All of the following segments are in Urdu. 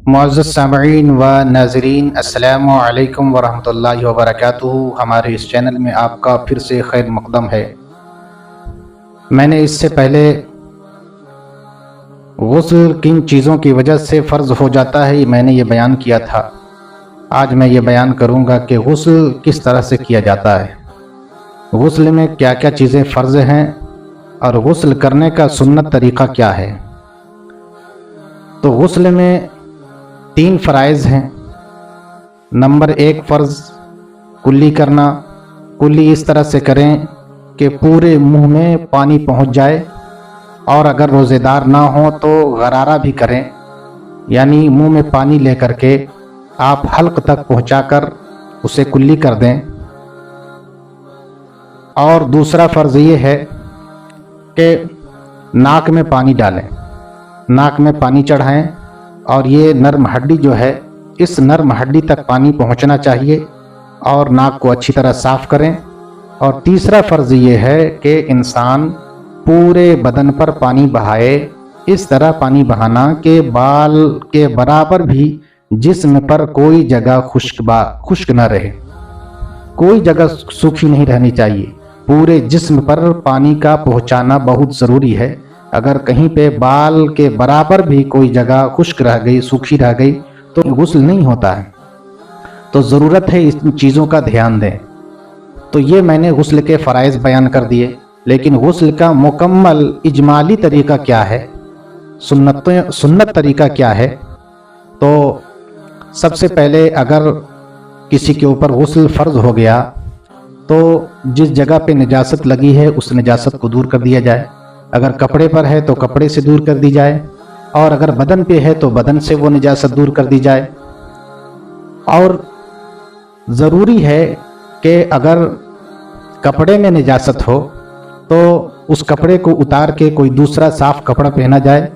معزز سامعین و ناظرین، السلام علیکم ورحمۃ اللہ وبرکاتہ۔ ہمارے اس چینل میں آپ کا پھر سے خیر مقدم ہے۔ میں نے اس سے پہلے غسل کن چیزوں کی وجہ سے فرض ہو جاتا ہے میں نے یہ بیان کیا تھا۔ آج میں یہ بیان کروں گا کہ غسل کس طرح سے کیا جاتا ہے، غسل میں کیا کیا چیزیں فرض ہیں اور غسل کرنے کا سنت طریقہ کیا ہے۔ تو غسل میں 3 فرائض ہیں۔ نمبر 1 فرض کلی کرنا۔ کلی اس طرح سے کریں کہ پورے منہ میں پانی پہنچ جائے، اور اگر روزے دار نہ ہوں تو غرارہ بھی کریں، یعنی منہ میں پانی لے کر کے آپ حلق تک پہنچا کر اسے کلی کر دیں۔ اور دوسرا فرض یہ ہے کہ ناک میں پانی ڈالیں، ناک میں پانی چڑھائیں، اور یہ نرم ہڈی جو ہے اس نرم ہڈی تک پانی پہنچنا چاہیے، اور ناک کو اچھی طرح صاف کریں۔ اور تیسرا فرض یہ ہے کہ انسان پورے بدن پر پانی بہائے، اس طرح پانی بہانا کہ بال کے برابر بھی جسم پر کوئی جگہ خشک نہ رہے، کوئی جگہ سوکھی نہیں رہنی چاہیے۔ پورے جسم پر پانی کا پہنچانا بہت ضروری ہے۔ اگر کہیں پہ بال کے برابر بھی کوئی جگہ خشک رہ گئی، سوکھی رہ گئی، تو غسل نہیں ہوتا ہے۔ تو ضرورت ہے ان چیزوں کا دھیان دیں۔ تو یہ میں نے غسل کے فرائض بیان کر دیے، لیکن غسل کا مکمل اجمالی طریقہ کیا ہے، سنت طریقہ کیا ہے۔ تو سب سے پہلے اگر کسی کے اوپر غسل فرض ہو گیا تو جس جگہ پہ نجاست لگی ہے اس نجاست کو دور کر دیا جائے۔ اگر کپڑے پر ہے تو کپڑے سے دور کر دی جائے، اور اگر بدن پہ ہے تو بدن سے وہ نجاست دور کر دی جائے۔ اور ضروری ہے کہ اگر کپڑے میں نجاست ہو تو اس کپڑے کو اتار کے کوئی دوسرا صاف کپڑا پہنا جائے،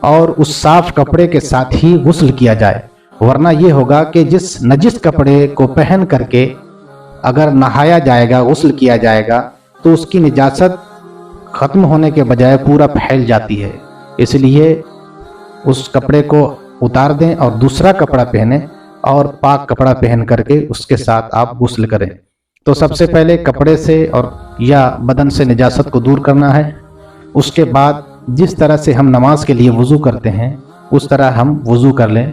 اور اس صاف کپڑے کے ساتھ ہی غسل کیا جائے۔ ورنہ یہ ہوگا کہ جس نجس کپڑے کو پہن کر کے اگر نہایا جائے گا، غسل کیا جائے گا، تو اس کی نجاست ختم ہونے کے بجائے پورا پھیل جاتی ہے۔ اس لیے اس کپڑے کو اتار دیں اور دوسرا کپڑا پہنیں، اور پاک کپڑا پہن کر کے اس کے ساتھ آپ غسل کریں۔ تو سب سے پہلے کپڑے سے اور یا بدن سے نجاست کو دور کرنا ہے۔ اس کے بعد جس طرح سے ہم نماز کے لیے وضو کرتے ہیں اس طرح ہم وضو کر لیں،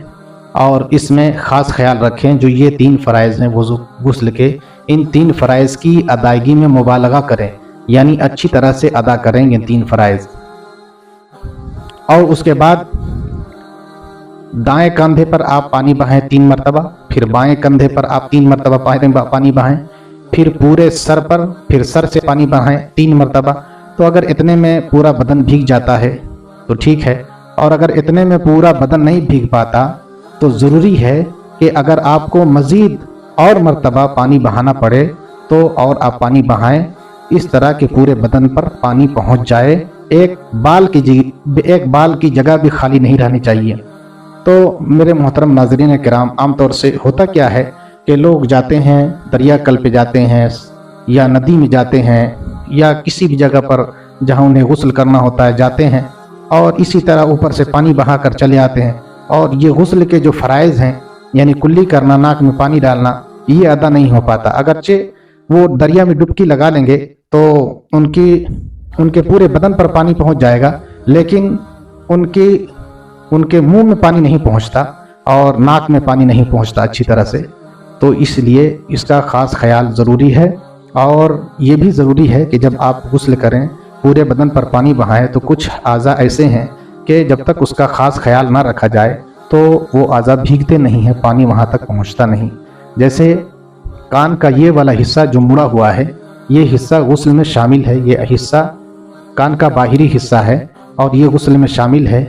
اور اس میں خاص خیال رکھیں جو یہ 3 فرائض ہیں وضو غسل کے، ان 3 فرائض کی ادائیگی میں مبالغہ کریں، یعنی اچھی طرح سے ادا کریں یہ 3 فرائض۔ اور اس کے بعد دائیں کندھے پر آپ پانی بہائیں 3 مرتبہ، پھر بائیں کندھے پر آپ 3 مرتبہ پانی بہائیں، پھر پورے سر پر، پھر سر سے پانی بہائیں 3 مرتبہ۔ تو اگر اتنے میں پورا بدن بھیگ جاتا ہے تو ٹھیک ہے، اور اگر اتنے میں پورا بدن نہیں بھیگ پاتا تو ضروری ہے کہ اگر آپ کو مزید اور مرتبہ پانی بہانا پڑے تو اور آپ پانی بہائیں، اس طرح کہ پورے بدن پر پانی پہنچ جائے، ایک بال کی جگہ بھی خالی نہیں رہنی چاہیے۔ تو میرے محترم ناظرین کرام، عام طور سے ہوتا کیا ہے کہ لوگ جاتے ہیں دریا کل پہ جاتے ہیں، یا ندی میں جاتے ہیں، یا کسی بھی جگہ پر جہاں انہیں غسل کرنا ہوتا ہے جاتے ہیں، اور اسی طرح اوپر سے پانی بہا کر چلے آتے ہیں، اور یہ غسل کے جو فرائض ہیں یعنی کلی کرنا، ناک میں پانی ڈالنا، یہ ادا نہیں ہو پاتا۔ اگرچہ وہ دریا میں ڈبکی لگا لیں گے تو ان کے پورے بدن پر پانی پہنچ جائے گا، لیکن ان کے منہ میں پانی نہیں پہنچتا اور ناک میں پانی نہیں پہنچتا اچھی طرح سے۔ تو اس لیے اس کا خاص خیال ضروری ہے۔ اور یہ بھی ضروری ہے کہ جب آپ غسل کریں پورے بدن پر پانی بہائیں تو کچھ اعضاء ایسے ہیں کہ جب تک اس کا خاص خیال نہ رکھا جائے تو وہ اعضاء بھیگتے نہیں ہیں، پانی وہاں تک پہنچتا نہیں۔ جیسے کان کا یہ والا حصہ جو مڑا ہوا ہے، یہ حصہ غسل میں شامل ہے، یہ حصہ کان کا باہری حصہ ہے اور یہ غسل میں شامل ہے۔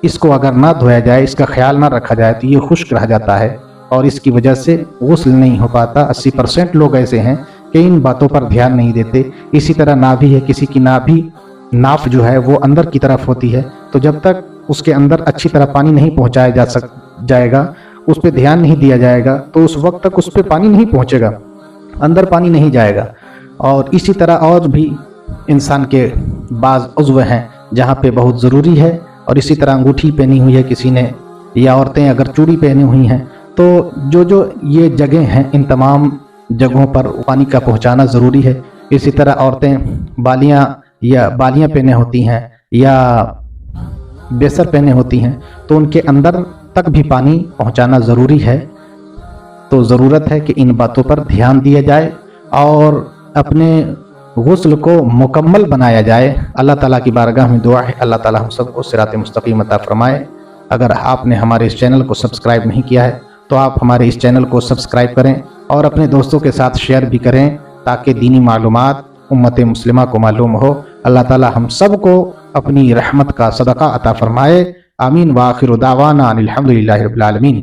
اس کو اگر نہ دھویا جائے، اس کا خیال نہ رکھا جائے تو یہ خشک رہ جاتا ہے، اور اس کی وجہ سے غسل نہیں ہو پاتا۔ 80% لوگ ایسے ہیں کہ ان باتوں پر دھیان نہیں دیتے۔ اسی طرح نابھی ہے، کسی کی ناف جو ہے وہ اندر کی طرف ہوتی ہے، تو جب تک اس کے اندر اچھی طرح پانی نہیں پہنچایا جائے گا، اس پہ دھیان نہیں دیا جائے گا، تو اس وقت تک اس پہ پانی نہیں پہنچے گا، اندر پانی نہیں جائے گا۔ اور اسی طرح اور بھی انسان کے بعض عضو ہیں جہاں پہ بہت ضروری ہے، اور اسی طرح انگوٹھی پہنی ہوئی ہے کسی نے، یا عورتیں اگر چوڑی پہنی ہوئی ہیں تو جو یہ جگہیں ہیں ان تمام جگہوں پر پانی کا پہنچانا ضروری ہے۔ اسی طرح عورتیں بالیاں پہنے ہوتی ہیں یا بیسر پہنے ہوتی ہیں تو ان کے اندر تک بھی پانی پہنچانا ضروری ہے۔ تو ضرورت ہے کہ ان باتوں پر دھیان دیا جائے اور اپنے غسل کو مکمل بنایا جائے۔ اللہ تعالیٰ کی بارگاہ میں دعا ہے اللہ تعالیٰ ہم سب کو صراط مستقیم عطا فرمائے۔ اگر آپ نے ہمارے اس چینل کو سبسکرائب نہیں کیا ہے تو آپ ہمارے اس چینل کو سبسکرائب کریں اور اپنے دوستوں کے ساتھ شیئر بھی کریں تاکہ دینی معلومات امت مسلمہ کو معلوم ہو۔ اللہ تعالیٰ ہم سب کو اپنی رحمت کا صدقہ عطا فرمائے۔ آمین وآخر دعوانا ان الحمدللہ رب العالمین۔